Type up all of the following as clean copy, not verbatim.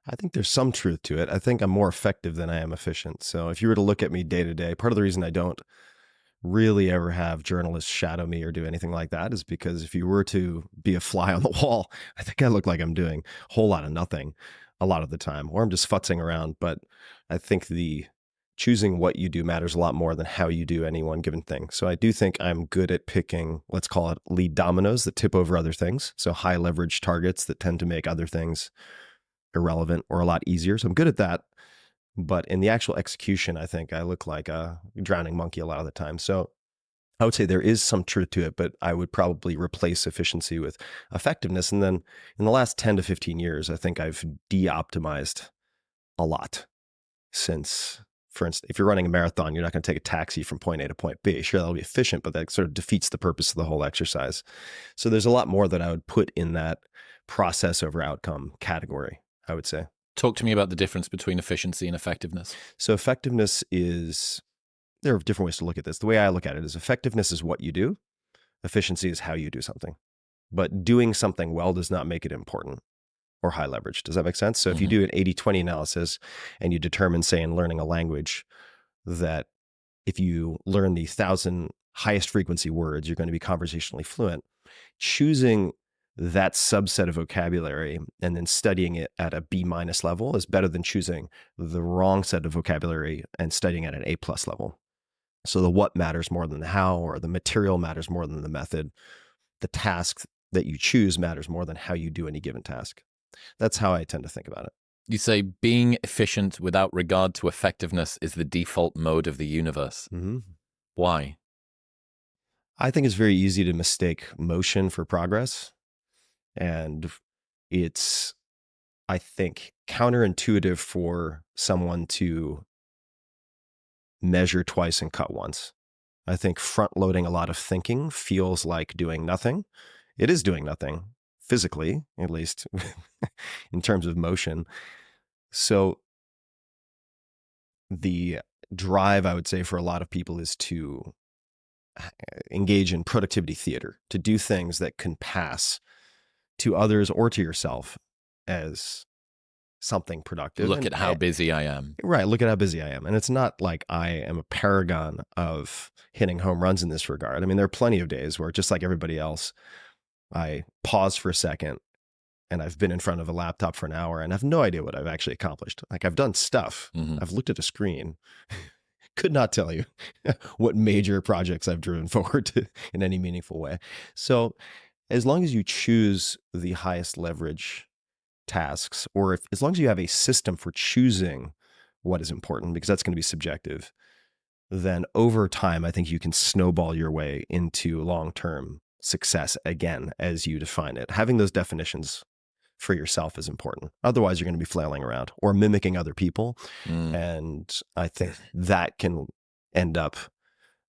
I think there's some truth to it. I think I'm more effective than I am efficient. So if you were to look at me day to day, part of the reason I don't really ever have journalists shadow me or do anything like that is because if you were to be a fly on the wall, I think I look like I'm doing a whole lot of nothing a lot of the time, or I'm just futzing around. But I think the choosing what you do matters a lot more than how you do any one given thing. So I do think I'm good at picking, let's call it lead dominoes that tip over other things. So high leverage targets that tend to make other things irrelevant or a lot easier. So I'm good at that. But in the actual execution, I think I look like a drowning monkey a lot of the time. So I would say there is some truth to it, but I would probably replace efficiency with effectiveness. And then in the last 10 to 15 years, I think I've de-optimized a lot since, for instance, if you're running a marathon, you're not going to take a taxi from point A to point B. Sure, that'll be efficient, but that sort of defeats the purpose of the whole exercise. So there's a lot more that I would put in that process over outcome category, I would say. Talk to me about the difference between efficiency and effectiveness. So effectiveness is, there are different ways to look at this. The way I look at it is effectiveness is what you do. Efficiency is how you do something. But doing something well does not make it important or high leverage. Does that make sense? So if you do an 80-20 analysis and you determine, say, in learning a language, that if you learn the 1,000 highest frequency words, you're going to be conversationally fluent, choosing that subset of vocabulary and then studying it at a B- level is better than choosing the wrong set of vocabulary and studying at an A+ level. So the what matters more than the how, or the material matters more than the method. The task that you choose matters more than how you do any given task. That's how I tend to think about it. You say being efficient without regard to effectiveness is the default mode of the universe. Mm-hmm. Why? I think it's very easy to mistake motion for progress. And it's, I think, counterintuitive for someone to measure twice and cut once. I think front loading a lot of thinking feels like doing nothing. It is doing nothing physically, at least in terms of motion. So the drive, I would say, for a lot of people is to engage in productivity theater, to do things that can pass to others or to yourself as something productive. Look at how busy I am. Right. Look at how busy I am. And it's not like I am a paragon of hitting home runs in this regard. I mean, there are plenty of days where, just like everybody else, I pause for a second and I've been in front of a laptop for an hour and have no idea what I've actually accomplished. Like, I've done stuff. I've looked at a screen. Could not tell you what major projects I've driven forward to in any meaningful way. So as long as you choose the highest leverage tasks, or as long as you have a system for choosing what is important, because that's going to be subjective, then over time, I think you can snowball your way into long-term success again, as you define it. Having those definitions for yourself is important. Otherwise, you're going to be flailing around or mimicking other people. And I think that can end up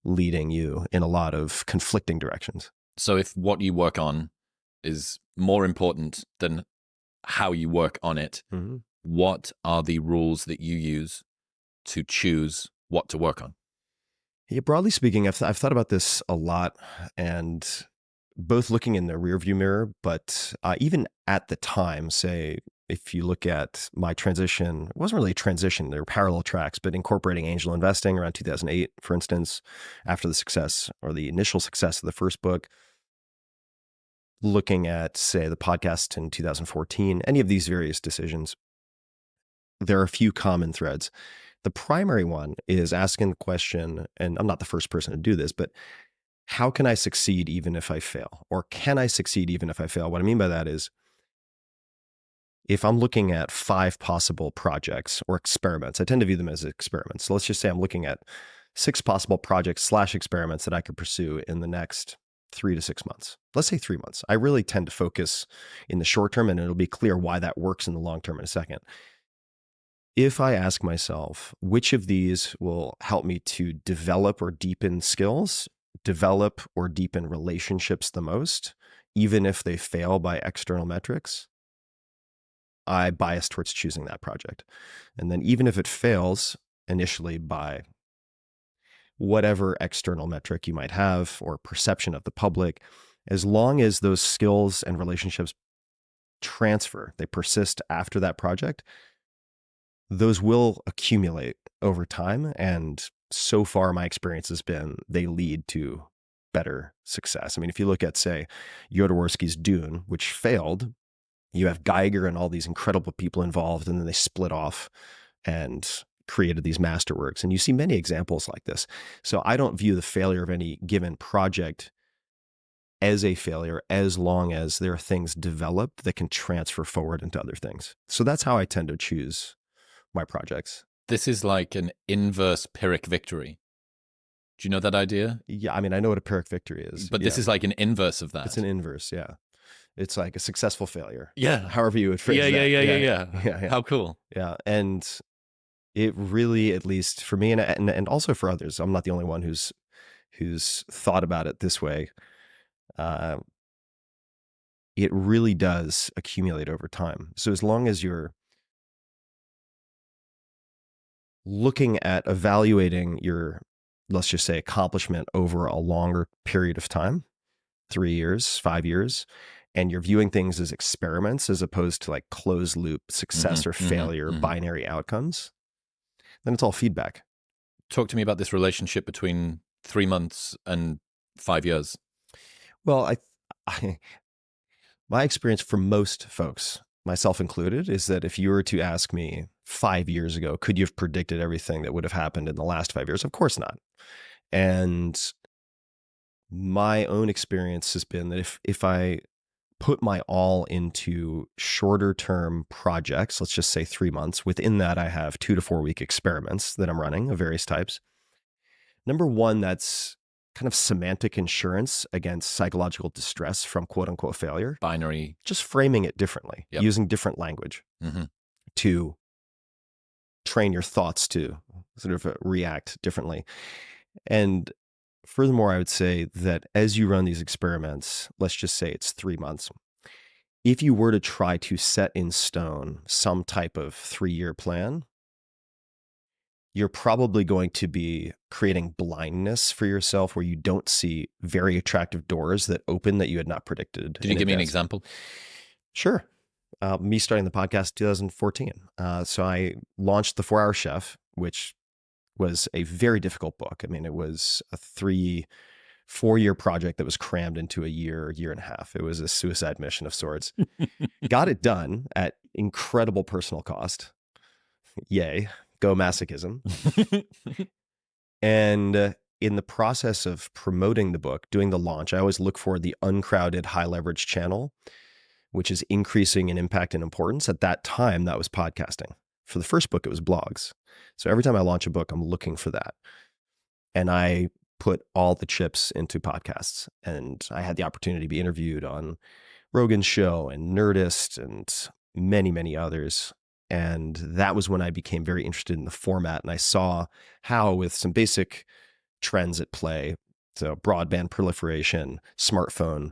leading you in a lot of conflicting directions. So if what you work on is more important than how you work on it, what are the rules that you use to choose what to work on? Yeah, broadly speaking, I've thought about this a lot, and both looking in the rearview mirror, but even at the time, say, if you look at my transition, it wasn't really a transition, there were parallel tracks, but incorporating angel investing around 2008, for instance, after the success or the initial success of the first book, looking at, say, the podcast in 2014, any of these various decisions, there are a few common threads. The primary one is asking the question, and I'm not the first person to do this, but how can I succeed even if I fail? Or can I succeed even if I fail? What I mean by that is, if I'm looking at 5 possible projects or experiments, I tend to view them as experiments. So let's just say I'm looking at 6 possible projects / experiments that I could pursue in the next 3 to 6 months. Let's say 3 months. I really tend to focus in the short term, and it'll be clear why that works in the long term in a second. If I ask myself, which of these will help me to develop or deepen skills, develop or deepen relationships the most, even if they fail by external metrics, I bias towards choosing that project. And then even if it fails initially by whatever external metric you might have or perception of the public, as long as those skills and relationships transfer, they persist after that project, those will accumulate over time. And so far, my experience has been they lead to better success. I mean, if you look at, say, Jodorowsky's Dune, which failed, you have Geiger and all these incredible people involved, and then they split off and created these masterworks. And you see many examples like this. So I don't view the failure of any given project as a failure as long as there are things developed that can transfer forward into other things. So that's how I tend to choose my projects. This is like an inverse Pyrrhic victory. Do you know that idea? Yeah, I mean, I know what a Pyrrhic victory is. But this is like an inverse of that. It's an inverse, yeah. It's like a successful failure. Yeah. However you would phrase that. Yeah. How cool. Yeah, and it really, at least for me and also for others, I'm not the only one who's thought about it this way. It really does accumulate over time. So as long as you're looking at evaluating your, let's just say, accomplishment over a longer period of time, 3 years, 5 years, and you're viewing things as experiments as opposed to like closed loop success or failure, binary outcomes, then it's all feedback. Talk to me about this relationship between 3 months and 5 years. Well, my experience for most folks, myself included, is that if you were to ask me 5 years ago, could you have predicted everything that would have happened in the last 5 years? Of course not. And my own experience has been that if I put my all into shorter term projects, let's just say 3 months, within that I have 2 to 4 week experiments that I'm running of various types. Number one, that's kind of semantic insurance against psychological distress from quote unquote failure. Binary. Just framing it differently, using different language to train your thoughts to sort of react differently. And furthermore, I would say that as you run these experiments, let's just say it's 3 months, if you were to try to set in stone some type of 3-year plan, you're probably going to be creating blindness for yourself where you don't see very attractive doors that open that you had not predicted. Can you give me an example? Sure. Me starting the podcast in 2014. So I launched The 4-Hour Chef, which was a very difficult book. I mean, it was a 4-year project that was crammed into a year and a half. It was a suicide mission of sorts. Got it done at incredible personal cost. Yay. Go masochism. And in the process of promoting the book, doing the launch, I always look for the uncrowded, high leverage channel, which is increasing in impact and importance. At that time, that was podcasting. For the first book, it was blogs. So every time I launch a book, I'm looking for that. And I put all the chips into podcasts. And I had the opportunity to be interviewed on Rogan's show and Nerdist and many, many others. And that was when I became very interested in the format. And I saw how, with some basic trends at play, so broadband proliferation, smartphone,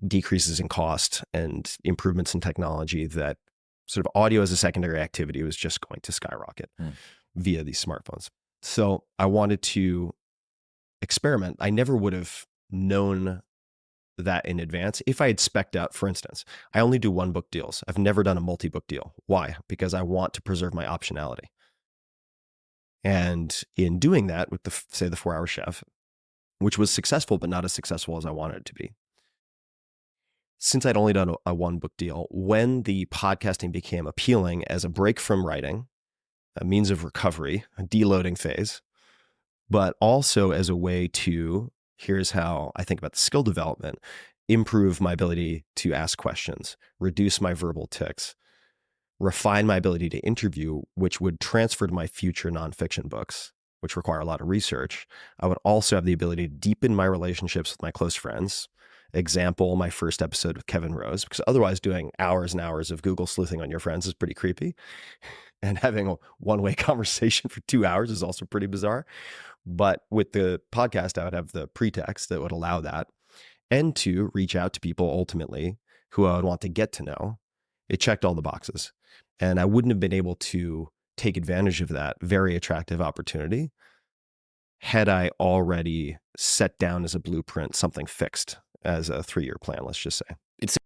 decreases in cost, and improvements in technology, that sort of audio as a secondary activity was just going to skyrocket via these smartphones. So I wanted to experiment. I never would have known that in advance. If I had spec'd out, for instance, I only do 1-book deals. I've never done a multi-book deal. Why? Because I want to preserve my optionality. And in doing that with the 4-Hour Chef, which was successful, but not as successful as I wanted it to be, since I'd only done a 1-book deal, when the podcasting became appealing as a break from writing, a means of recovery, a deloading phase, but also as a way to, here's how I think about the skill development, improve my ability to ask questions, reduce my verbal tics, refine my ability to interview, which would transfer to my future nonfiction books, which require a lot of research. I would also have the ability to deepen my relationships with my close friends. Example, my first episode with Kevin Rose, because otherwise doing hours and hours of Google sleuthing on your friends is pretty creepy. And having a one-way conversation for 2 hours is also pretty bizarre. But with the podcast, I would have the pretext that would allow that, and to reach out to people ultimately who I would want to get to know. It checked all the boxes. And I wouldn't have been able to take advantage of that very attractive opportunity had I already set down as a blueprint something fixed as a 3-year plan, let's just say. It's